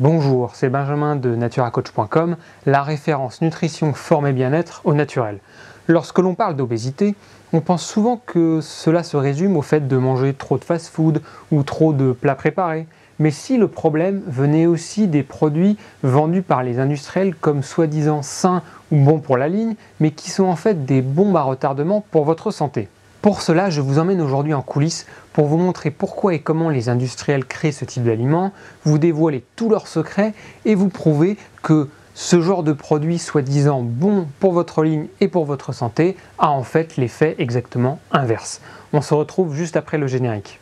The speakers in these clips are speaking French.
Bonjour, c'est Benjamin de naturacoach.com, la référence nutrition, forme et bien-être au naturel. Lorsque l'on parle d'obésité, on pense souvent que cela se résume au fait de manger trop de fast-food ou trop de plats préparés. Mais si le problème venait aussi des produits vendus par les industriels comme soi-disant sains ou bons pour la ligne, mais qui sont en fait des bombes à retardement pour votre santé. Pour cela, je vous emmène aujourd'hui en coulisses pour vous montrer pourquoi et comment les industriels créent ce type d'aliments, vous dévoiler tous leurs secrets et vous prouver que ce genre de produit soi-disant bon pour votre ligne et pour votre santé a en fait l'effet exactement inverse. On se retrouve juste après le générique.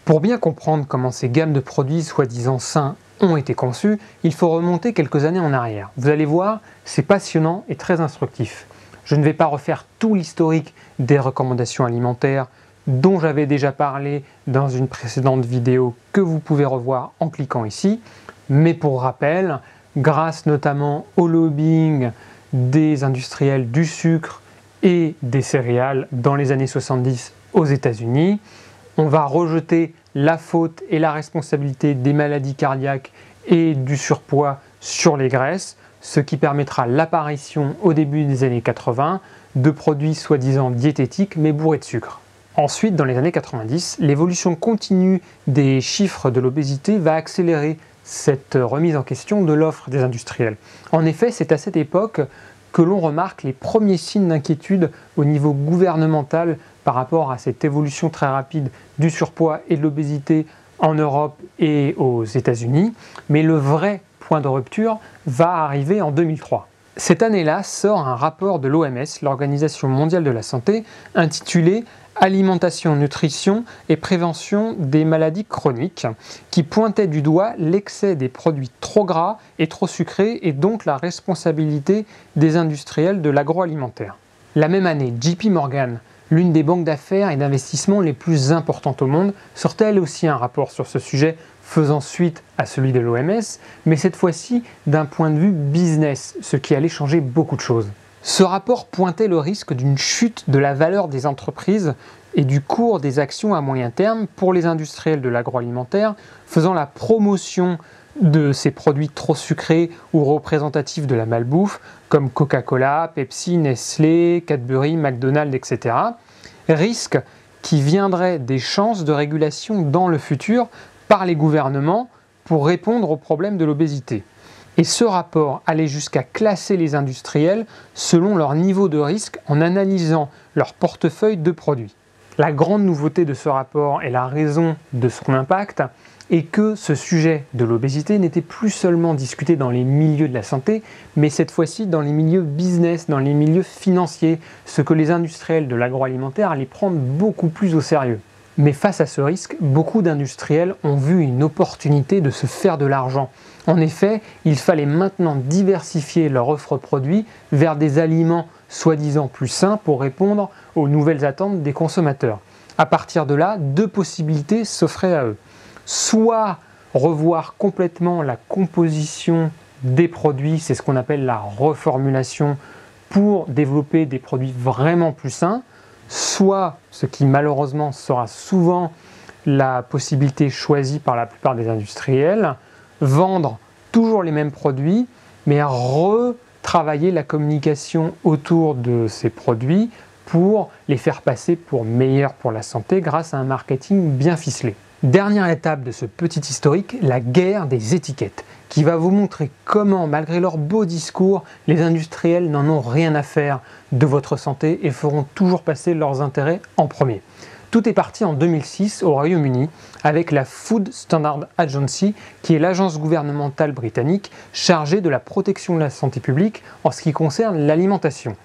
Pour bien comprendre comment ces gammes de produits soi-disant sains ont été conçues, il faut remonter quelques années en arrière. Vous allez voir, c'est passionnant et très instructif. Je ne vais pas refaire tout l'historique des recommandations alimentaires dont j'avais déjà parlé dans une précédente vidéo que vous pouvez revoir en cliquant ici, mais pour rappel, grâce notamment au lobbying des industriels du sucre et des céréales dans les années 70 aux États-Unis, on va rejeter la faute et la responsabilité des maladies cardiaques et du surpoids sur les graisses, ce qui permettra l'apparition au début des années 80 de produits soi-disant diététiques mais bourrés de sucre. Ensuite, dans les années 90, l'évolution continue des chiffres de l'obésité va accélérer cette remise en question de l'offre des industriels. En effet, c'est à cette époque que l'on remarque les premiers signes d'inquiétude au niveau gouvernemental par rapport à cette évolution très rapide du surpoids et de l'obésité en Europe et aux États-Unis. Mais le vrai point de rupture va arriver en 2003. Cette année-là sort un rapport de l'OMS, l'Organisation mondiale de la santé, intitulé Alimentation, nutrition et prévention des maladies chroniques, qui pointait du doigt l'excès des produits trop gras et trop sucrés et donc la responsabilité des industriels de l'agroalimentaire. La même année, JP Morgan, l'une des banques d'affaires et d'investissement les plus importantes au monde, sortait elle aussi un rapport sur ce sujet faisant suite à celui de l'OMS, mais cette fois-ci d'un point de vue business, ce qui allait changer beaucoup de choses. Ce rapport pointait le risque d'une chute de la valeur des entreprises et du cours des actions à moyen terme pour les industriels de l'agroalimentaire, faisant la promotion de ces produits trop sucrés ou représentatifs de la malbouffe, comme Coca-Cola, Pepsi, Nestlé, Cadbury, McDonald's, etc. Risque qui viendrait des chances de régulation dans le futur par les gouvernements pour répondre aux problèmes de l'obésité. Et ce rapport allait jusqu'à classer les industriels selon leur niveau de risque en analysant leur portefeuille de produits. La grande nouveauté de ce rapport et la raison de son impact est que ce sujet de l'obésité n'était plus seulement discuté dans les milieux de la santé, mais cette fois-ci dans les milieux business, dans les milieux financiers, ce que les industriels de l'agroalimentaire allaient prendre beaucoup plus au sérieux. Mais face à ce risque, beaucoup d'industriels ont vu une opportunité de se faire de l'argent. En effet, il fallait maintenant diversifier leur offre produit vers des aliments soi-disant plus sains pour répondre aux nouvelles attentes des consommateurs. À partir de là, deux possibilités s'offraient à eux. Soit revoir complètement la composition des produits, c'est ce qu'on appelle la reformulation, pour développer des produits vraiment plus sains, soit, ce qui malheureusement sera souvent la possibilité choisie par la plupart des industriels, vendre toujours les mêmes produits, mais retravailler la communication autour de ces produits pour les faire passer pour meilleurs pour la santé grâce à un marketing bien ficelé. Dernière étape de ce petit historique, la guerre des étiquettes, qui va vous montrer comment, malgré leur beau discours, les industriels n'en ont rien à faire de votre santé et feront toujours passer leurs intérêts en premier. Tout est parti en 2006 au Royaume-Uni avec la Food Standards Agency, qui est l'agence gouvernementale britannique chargée de la protection de la santé publique en ce qui concerne l'alimentation.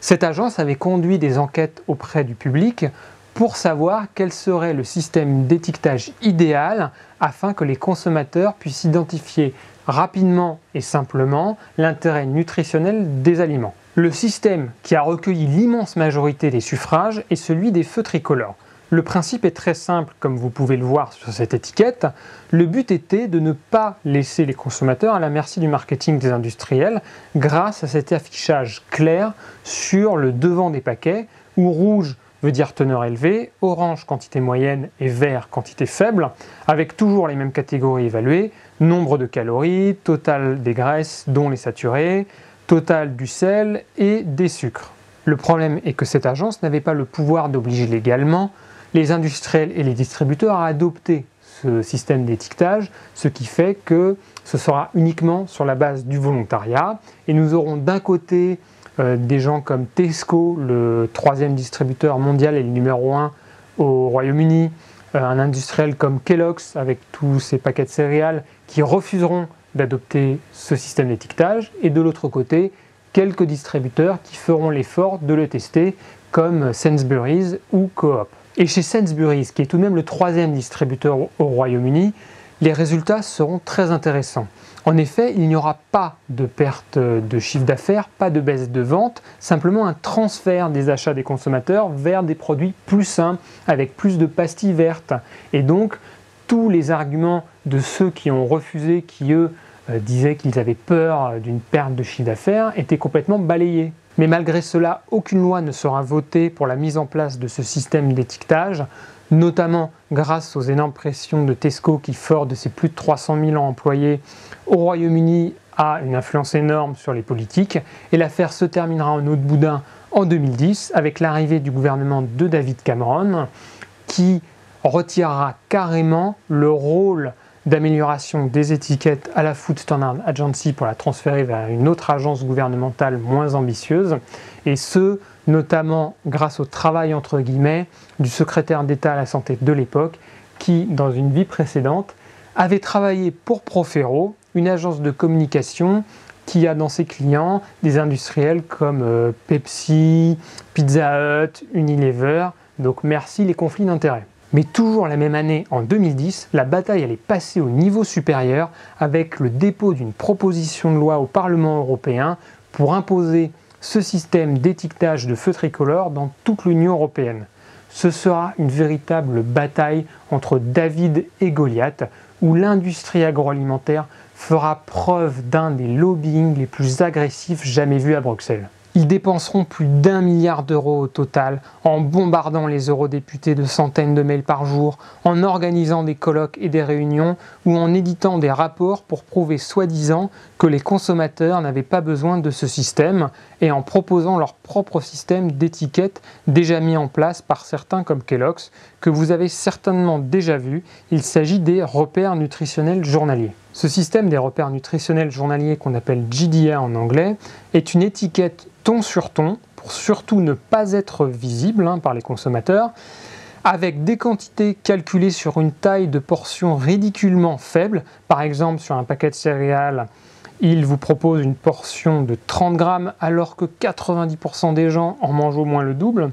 Cette agence avait conduit des enquêtes auprès du public pour savoir quel serait le système d'étiquetage idéal afin que les consommateurs puissent identifier rapidement et simplement l'intérêt nutritionnel des aliments. Le système qui a recueilli l'immense majorité des suffrages est celui des feux tricolores. Le principe est très simple, comme vous pouvez le voir sur cette étiquette. Le but était de ne pas laisser les consommateurs à la merci du marketing des industriels grâce à cet affichage clair sur le devant des paquets où rouge veut dire teneur élevée, orange quantité moyenne et vert quantité faible, avec toujours les mêmes catégories évaluées, nombre de calories, total des graisses dont les saturées, total du sel et des sucres. Le problème est que cette agence n'avait pas le pouvoir d'obliger légalement les industriels et les distributeurs à adopter ce système d'étiquetage, ce qui fait que ce sera uniquement sur la base du volontariat et nous aurons d'un côté des gens comme Tesco, le 3e distributeur mondial et le numéro 1 au Royaume-Uni, un industriel comme Kellogg's avec tous ses paquets de céréales qui refuseront d'adopter ce système d'étiquetage, et de l'autre côté, quelques distributeurs qui feront l'effort de le tester comme Sainsbury's ou Coop. Et chez Sainsbury's, qui est tout de même le 3e distributeur au Royaume-Uni, les résultats seront très intéressants. En effet, il n'y aura pas de perte de chiffre d'affaires, pas de baisse de vente, simplement un transfert des achats des consommateurs vers des produits plus sains, avec plus de pastilles vertes. Et donc, tous les arguments de ceux qui ont refusé, qui eux disaient qu'ils avaient peur d'une perte de chiffre d'affaires, étaient complètement balayés. Mais malgré cela, aucune loi ne sera votée pour la mise en place de ce système d'étiquetage, notamment grâce aux énormes pressions de Tesco qui, fort de ses plus de 300 000 employés au Royaume-Uni, a une influence énorme sur les politiques. Et l'affaire se terminera en eau de boudin en 2010 avec l'arrivée du gouvernement de David Cameron qui retirera carrément le rôle d'amélioration des étiquettes à la Food Standard Agency pour la transférer vers une autre agence gouvernementale moins ambitieuse, et ce, notamment grâce au travail entre guillemets du secrétaire d'État à la santé de l'époque qui, dans une vie précédente, avait travaillé pour Profero, une agence de communication qui a dans ses clients des industriels comme Pepsi, Pizza Hut, Unilever, donc merci les conflits d'intérêts. Mais toujours la même année, en 2010, la bataille allait passer au niveau supérieur avec le dépôt d'une proposition de loi au Parlement européen pour imposer ce système d'étiquetage de feux tricolores dans toute l'Union européenne. Ce sera une véritable bataille entre David et Goliath, où l'industrie agroalimentaire fera preuve d'un des lobbying les plus agressifs jamais vus à Bruxelles. Ils dépenseront plus d'1 milliard d'euros au total en bombardant les eurodéputés de centaines de mails par jour, en organisant des colloques et des réunions ou en éditant des rapports pour prouver soi-disant que les consommateurs n'avaient pas besoin de ce système et en proposant leur propre système d'étiquette déjà mis en place par certains comme Kellogg's que vous avez certainement déjà vu. Il s'agit des repères nutritionnels journaliers. Ce système des repères nutritionnels journaliers qu'on appelle GDR en anglais est une étiquette ton sur ton, pour surtout ne pas être visible par les consommateurs, avec des quantités calculées sur une taille de portion ridiculement faible. Par exemple, sur un paquet de céréales, il vous propose une portion de 30 grammes alors que 90% des gens en mangent au moins le double,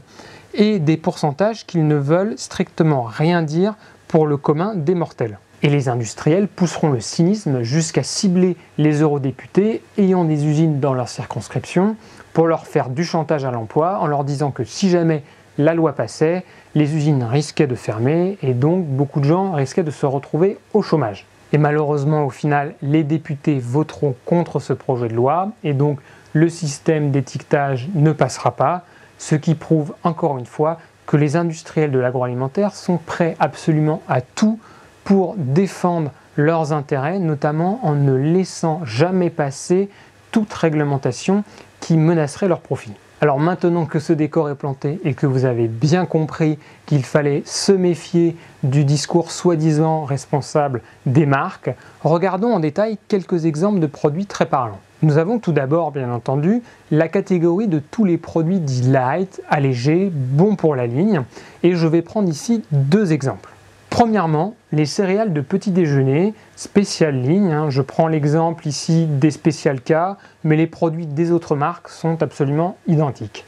et des pourcentages qu'ils ne veulent strictement rien dire pour le commun des mortels. Et les industriels pousseront le cynisme jusqu'à cibler les eurodéputés ayant des usines dans leur circonscription pour leur faire du chantage à l'emploi en leur disant que si jamais la loi passait, les usines risquaient de fermer et donc beaucoup de gens risquaient de se retrouver au chômage. Et malheureusement, au final, les députés voteront contre ce projet de loi et donc le système d'étiquetage ne passera pas, ce qui prouve encore une fois que les industriels de l'agroalimentaire sont prêts absolument à tout pour défendre leurs intérêts, notamment en ne laissant jamais passer toute réglementation qui menacerait leur profit. Alors maintenant que ce décor est planté et que vous avez bien compris qu'il fallait se méfier du discours soi-disant responsable des marques, regardons en détail quelques exemples de produits très parlants. Nous avons tout d'abord, bien entendu, la catégorie de tous les produits dits light, allégés, bons pour la ligne, et je vais prendre ici deux exemples. Premièrement, les céréales de petit déjeuner, spécial ligne, je prends l'exemple ici des Special K, mais les produits des autres marques sont absolument identiques.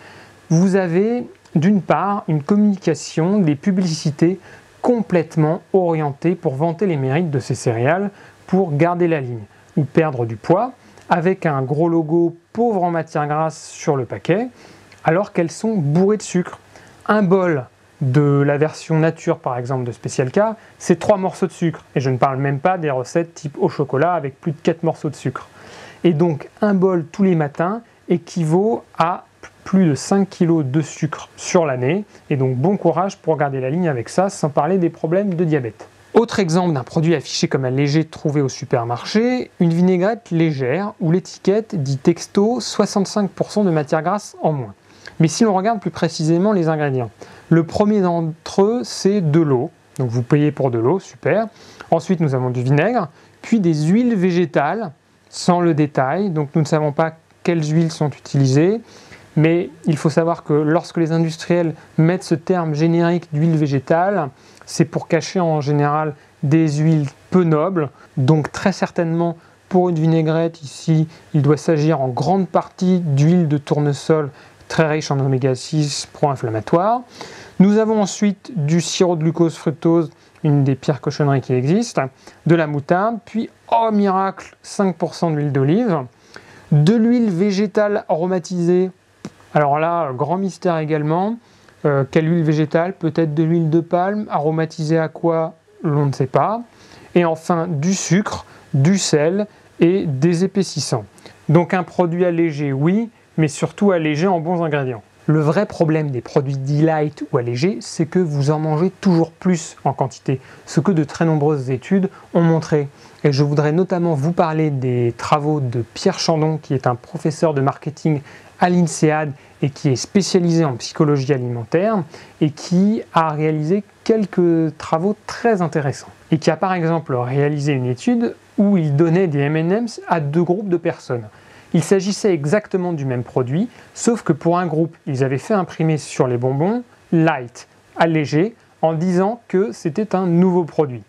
Vous avez d'une part une communication, des publicités complètement orientées pour vanter les mérites de ces céréales pour garder la ligne. ou perdre du poids, avec un gros logo pauvre en matières grasses sur le paquet, alors qu'elles sont bourrées de sucre. Un bol de la version nature par exemple de Special K, c'est 3 morceaux de sucre, et je ne parle même pas des recettes type au chocolat avec plus de 4 morceaux de sucre. Et donc un bol tous les matins équivaut à plus de 5 kg de sucre sur l'année, et donc bon courage pour garder la ligne avec ça, sans parler des problèmes de diabète. Autre exemple d'un produit affiché comme un léger trouvé au supermarché, une vinaigrette légère où l'étiquette dit texto 65% de matière grasse en moins. Mais si l'on regarde plus précisément les ingrédients, le premier d'entre eux c'est de l'eau, donc vous payez pour de l'eau, super. Ensuite nous avons du vinaigre, puis des huiles végétales, sans le détail, donc nous ne savons pas quelles huiles sont utilisées, mais il faut savoir que lorsque les industriels mettent ce terme générique d'huile végétale, c'est pour cacher en général des huiles peu nobles, donc très certainement pour une vinaigrette ici, il doit s'agir en grande partie d'huile de tournesol très riche en oméga 6 pro-inflammatoire. Nous avons ensuite du sirop de glucose fructose, une des pires cochonneries qui existent, de la moutarde, puis, oh miracle, 5% d'huile d'olive, de l'huile végétale aromatisée. Alors là, grand mystère également. Quelle huile végétale? Peut-être de l'huile de palme, aromatisée à quoi? On ne sait pas. Et enfin, du sucre, du sel et des épaississants. Donc un produit allégé, oui, mais surtout allégé en bons ingrédients. Le vrai problème des produits dits light ou allégés, c'est que vous en mangez toujours plus en quantité, ce que de très nombreuses études ont montré. Et je voudrais notamment vous parler des travaux de Pierre Chandon, qui est un professeur de marketing à l'INSEAD et qui est spécialisé en psychologie alimentaire et qui a réalisé quelques travaux très intéressants. Et qui a par exemple réalisé une étude où il donnait des M&M's à 2 groupes de personnes. Il s'agissait exactement du même produit, sauf que pour un groupe, ils avaient fait imprimer sur les bonbons light, allégé, en disant que c'était un nouveau produit.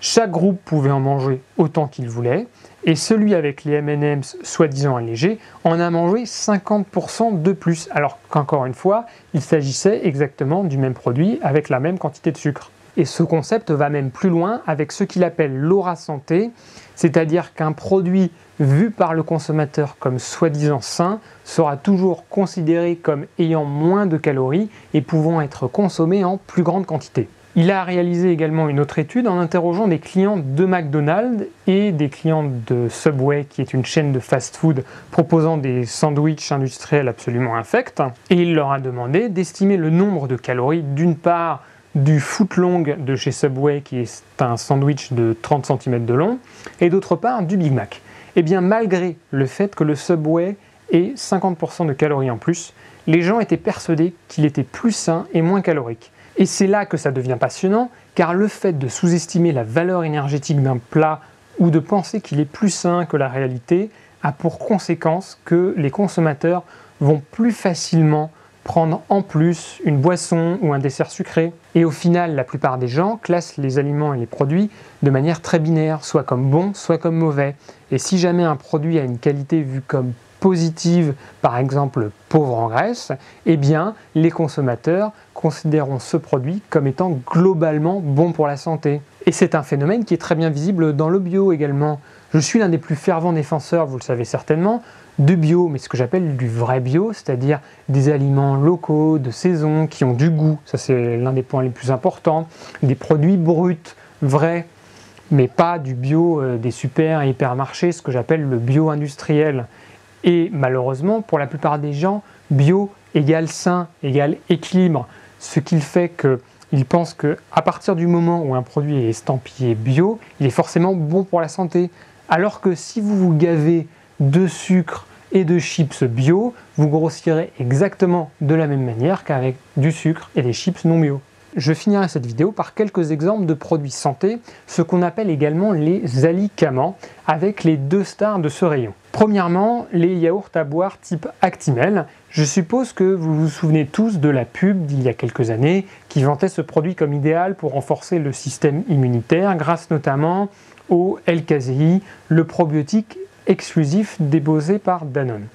Chaque groupe pouvait en manger autant qu'il voulait, et celui avec les M&M's soi-disant allégés en a mangé 50% de plus, alors qu'encore une fois, il s'agissait exactement du même produit avec la même quantité de sucre. Et ce concept va même plus loin avec ce qu'il appelle l'aura santé, c'est-à-dire qu'un produit vu par le consommateur comme soi-disant sain sera toujours considéré comme ayant moins de calories et pouvant être consommé en plus grande quantité. Il a réalisé également une autre étude en interrogeant des clients de McDonald's et des clients de Subway, qui est une chaîne de fast-food proposant des sandwichs industriels absolument infects, et il leur a demandé d'estimer le nombre de calories d'une part du footlong de chez Subway, qui est un sandwich de 30 cm de long, et d'autre part du Big Mac. Et bien malgré le fait que le Subway ait 50% de calories en plus, les gens étaient persuadés qu'il était plus sain et moins calorique. Et c'est là que ça devient passionnant, car le fait de sous-estimer la valeur énergétique d'un plat ou de penser qu'il est plus sain que la réalité a pour conséquence que les consommateurs vont plus facilement prendre en plus une boisson ou un dessert sucré. Et au final, la plupart des gens classent les aliments et les produits de manière très binaire, soit comme bon, soit comme mauvais. Et si jamais un produit a une qualité vue comme positive, par exemple pauvre en graisse, eh bien les consommateurs considéreront ce produit comme étant globalement bon pour la santé. Et c'est un phénomène qui est très bien visible dans le bio également. Je suis l'un des plus fervents défenseurs, vous le savez certainement, de bio, mais ce que j'appelle du vrai bio, c'est-à-dire des aliments locaux, de saison, qui ont du goût, ça c'est l'un des points les plus importants, des produits bruts, vrais, mais pas du bio des super et hypermarchés, ce que j'appelle le bio industriel. Et malheureusement, pour la plupart des gens, bio égale sain, égale équilibre, ce qui fait qu'ils pensent qu'à partir du moment où un produit est estampillé bio, il est forcément bon pour la santé. Alors que si vous vous gavez de sucre et de chips bio, vous grossirez exactement de la même manière qu'avec du sucre et des chips non bio. Je finirai cette vidéo par quelques exemples de produits santé, ce qu'on appelle également les alicaments, avec les 2 stars de ce rayon. Premièrement, les yaourts à boire type Actimel. Je suppose que vous vous souvenez tous de la pub d'il y a quelques années qui vantait ce produit comme idéal pour renforcer le système immunitaire grâce notamment au L-caséi, le probiotique exclusif déposé par Danone.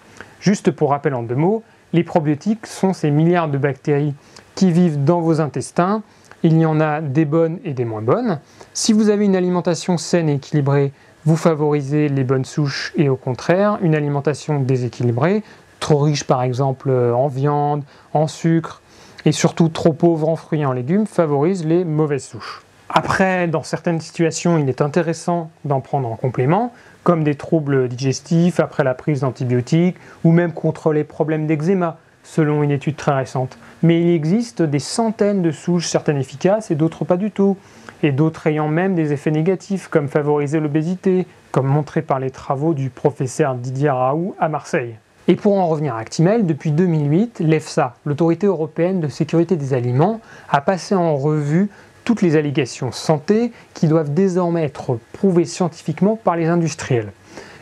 Juste pour rappel en 2 mots, les probiotiques sont ces milliards de bactéries qui vivent dans vos intestins. Il y en a des bonnes et des moins bonnes. Si vous avez une alimentation saine et équilibrée, vous favorisez les bonnes souches et au contraire, une alimentation déséquilibrée, trop riche par exemple en viande, en sucre et surtout trop pauvre en fruits et en légumes, favorise les mauvaises souches. Après, dans certaines situations, il est intéressant d'en prendre en complément, comme des troubles digestifs après la prise d'antibiotiques ou même contre les problèmes d'eczéma, selon une étude très récente. Mais il existe des centaines de souches, certaines efficaces et d'autres pas du tout, et d'autres ayant même des effets négatifs, comme favoriser l'obésité, comme montré par les travaux du professeur Didier Raoult à Marseille. Et pour en revenir à Actimel, depuis 2008, l'EFSA, l'Autorité européenne de sécurité des aliments, a passé en revue toutes les allégations santé qui doivent désormais être prouvées scientifiquement par les industriels.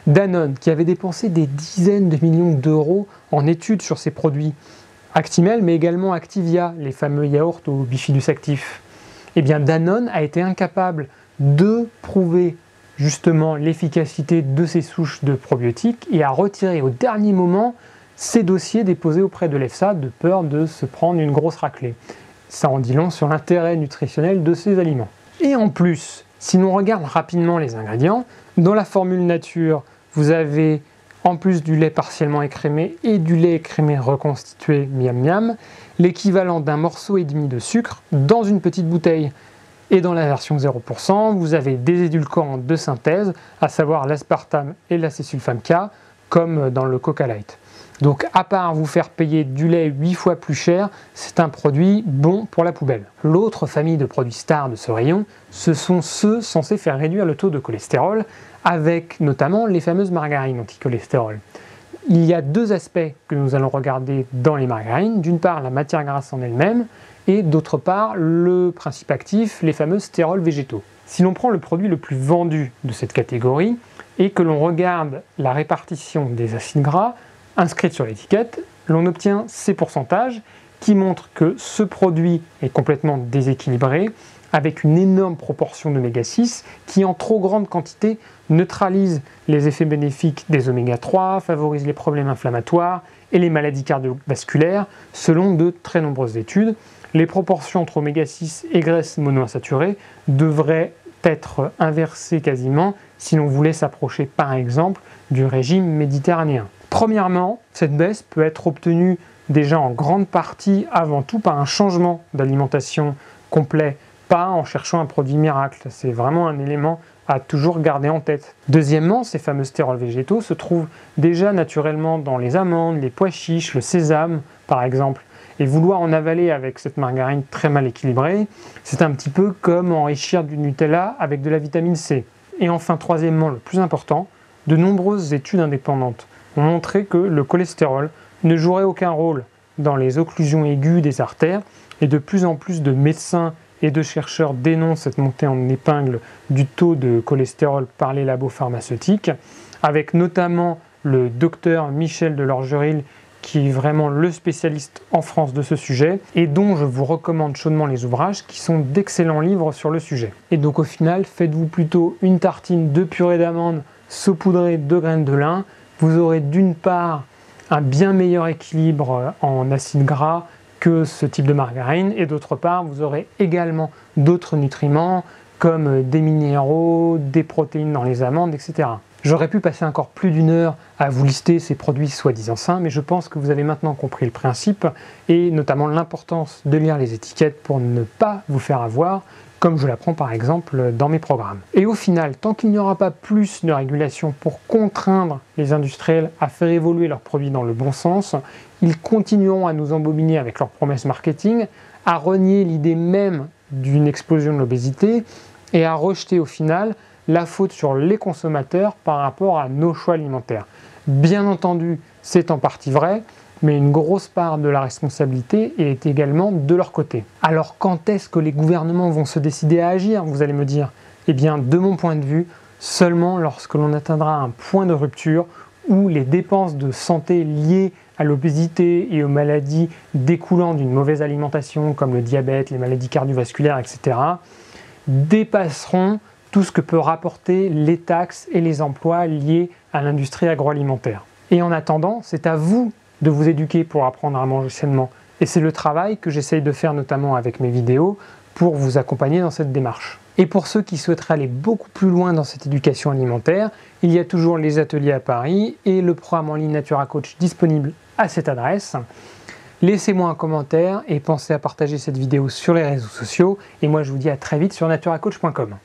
Danone, qui avait dépensé des dizaines de millions d'euros en études sur ses produits Actimel, mais également Activia, les fameux yaourts au bifidus actif, eh bien Danone a été incapable de prouver justement l'efficacité de ces souches de probiotiques et a retiré au dernier moment ces dossiers déposés auprès de l'EFSA de peur de se prendre une grosse raclée. Ça en dit long sur l'intérêt nutritionnel de ces aliments. Et en plus, si l'on regarde rapidement les ingrédients, dans la formule nature, vous avez en plus du lait partiellement écrémé et du lait écrémé reconstitué miam miam, l'équivalent d'un morceau et demi de sucre dans une petite bouteille. Et dans la version 0%, vous avez des édulcorants de synthèse, à savoir l'aspartame et l'acésulfame K, comme dans le Coca Light. Donc à part vous faire payer du lait 8 fois plus cher, c'est un produit bon pour la poubelle. L'autre famille de produits stars de ce rayon, ce sont ceux censés faire réduire le taux de cholestérol, avec notamment les fameuses margarines anti-cholestérol. Il y a deux aspects que nous allons regarder dans les margarines. D'une part, la matière grasse en elle-même, et d'autre part, le principe actif, les fameux stérols végétaux. Si l'on prend le produit le plus vendu de cette catégorie, et que l'on regarde la répartition des acides gras, inscrite sur l'étiquette, l'on obtient ces pourcentages qui montrent que ce produit est complètement déséquilibré, avec une énorme proportion d'oméga 6 qui en trop grande quantité neutralise les effets bénéfiques des oméga 3, favorise les problèmes inflammatoires et les maladies cardiovasculaires selon de très nombreuses études. Les proportions entre oméga 6 et graisses monoinsaturées devraient être inversées quasiment si l'on voulait s'approcher par exemple du régime méditerranéen. Premièrement, cette baisse peut être obtenue déjà en grande partie avant tout par un changement d'alimentation complet, pas en cherchant un produit miracle. C'est vraiment un élément à toujours garder en tête. Deuxièmement, ces fameux stérols végétaux se trouvent déjà naturellement dans les amandes, les pois chiches, le sésame par exemple. Et vouloir en avaler avec cette margarine très mal équilibrée, c'est un petit peu comme enrichir du Nutella avec de la vitamine C. Et enfin, troisièmement, le plus important, de nombreuses études indépendantes ont montré que le cholestérol ne jouerait aucun rôle dans les occlusions aiguës des artères et de plus en plus de médecins et de chercheurs dénoncent cette montée en épingle du taux de cholestérol par les labos pharmaceutiques, avec notamment le docteur Michel Delorgeril qui est vraiment le spécialiste en France de ce sujet et dont je vous recommande chaudement les ouvrages qui sont d'excellents livres sur le sujet. Et donc au final, faites-vous plutôt une tartine de purée d'amande saupoudrée de graines de lin. Vous aurez d'une part un bien meilleur équilibre en acides gras que ce type de margarine et d'autre part vous aurez également d'autres nutriments comme des minéraux, des protéines dans les amandes, etc. J'aurais pu passer encore plus d'une heure à vous lister ces produits soi-disant sains, mais je pense que vous avez maintenant compris le principe et notamment l'importance de lire les étiquettes pour ne pas vous faire avoir, comme je l'apprends par exemple dans mes programmes. Et au final, tant qu'il n'y aura pas plus de régulation pour contraindre les industriels à faire évoluer leurs produits dans le bon sens, ils continueront à nous embobiner avec leurs promesses marketing, à renier l'idée même d'une explosion de l'obésité et à rejeter au final la faute sur les consommateurs par rapport à nos choix alimentaires. Bien entendu, c'est en partie vrai, mais une grosse part de la responsabilité est également de leur côté. Alors quand est-ce que les gouvernements vont se décider à agir, vous allez me dire? Eh bien, de mon point de vue, seulement lorsque l'on atteindra un point de rupture où les dépenses de santé liées à l'obésité et aux maladies découlant d'une mauvaise alimentation comme le diabète, les maladies cardiovasculaires, etc., dépasseront tout ce que peut rapporter les taxes et les emplois liés à l'industrie agroalimentaire. Et en attendant, c'est à vous de vous éduquer pour apprendre à manger sainement. Et c'est le travail que j'essaye de faire notamment avec mes vidéos pour vous accompagner dans cette démarche. Et pour ceux qui souhaiteraient aller beaucoup plus loin dans cette éducation alimentaire, il y a toujours les ateliers à Paris et le programme en ligne Natura Coach disponible à cette adresse. Laissez-moi un commentaire et pensez à partager cette vidéo sur les réseaux sociaux. Et moi je vous dis à très vite sur naturacoach.com.